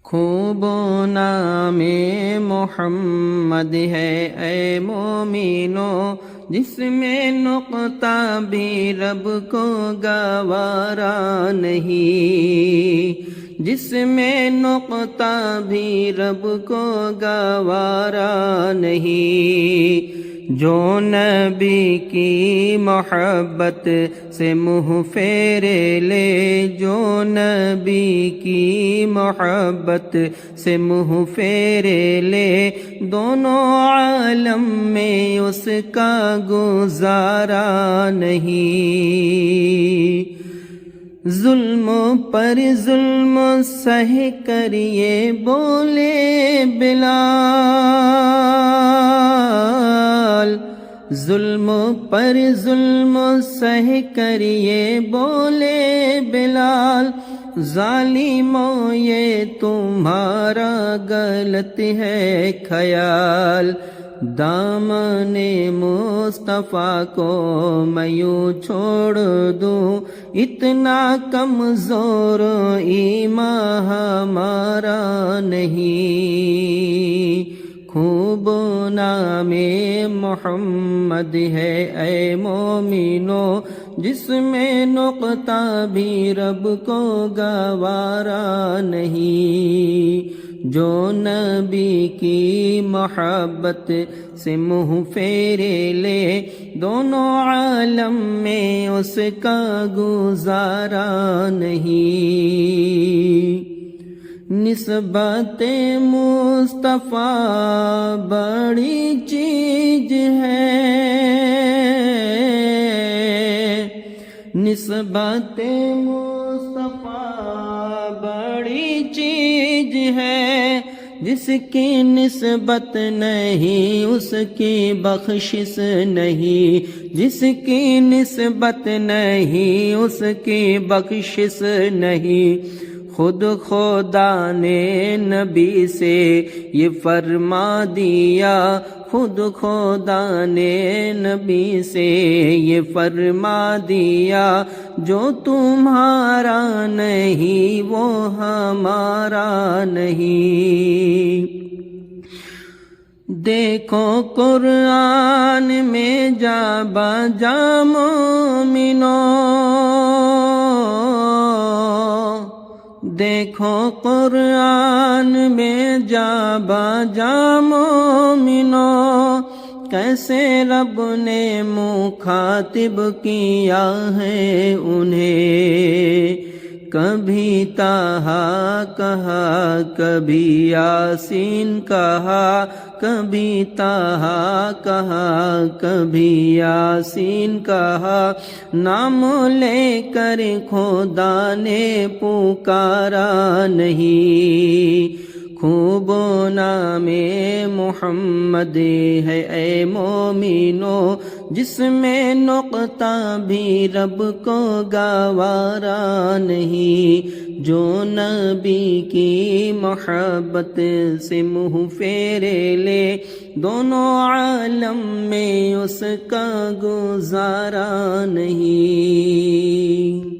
خوب نام محمد ہے اے مومنو، جس میں نقطہ بھی رب کو گوارا نہیں، جس میں نقطہ بھی رب کو گوارا نہیں۔ جو نبی کی محبت سے منہ پھیرے لے، جو نبی کی محبت سے منہ پھیرے لے، دونوں عالم میں اس کا گزارا نہیں۔ ظلم پر ظلم سہ کر یہ بولے بلال، ظلم پر ظلم سہ کر یہ بولے بلال، ظالموں یہ تمہارا غلط ہے خیال۔ دامن مصطفیٰ کو میں یوں چھوڑ دوں، اتنا کمزور ایمان ہمارا نہیں۔ خوب نام محمد ہے اے مومنو، جس میں نقطہ بھی رب کو گوارا نہیں۔ جو نبی کی محبت سے منہ پھیرے لے، دونوں عالم میں اس کا گزارا نہیں۔ نسبت مصطفیٰ بڑی چیز ہے، نسبت مصطفیٰ بڑی چیز ہے، جس کی نسبت نہیں اس کی بخشش نہیں، جس کی نسبت نہیں اس کی بخشش نہیں۔ خود خدا نے نبی سے یہ فرما دیا، خود خدا نے نبی سے یہ فرما دیا، جو تمہارا نہیں وہ ہمارا نہیں۔ دیکھو قرآن میں جا بجا مومنو، دیکھو قرآن میں جا بجا مومنو، کیسے رب نے مخاطب کیا ہے انہیں۔ کبھی طٰہٰ کہا، کبھی یاسین کہا، کبھی طٰہٰ کہا، کبھی یاسین کہا، نام لے کر خدا نے پکارا نہیں۔ خوب نام محمد ہے اے مومنو، جس میں نقطہ بھی رب کو گوارا نہیں۔ جو نبی کی محبت سے منہ پھیرے لے، دونوں عالم میں اس کا گزارا نہیں۔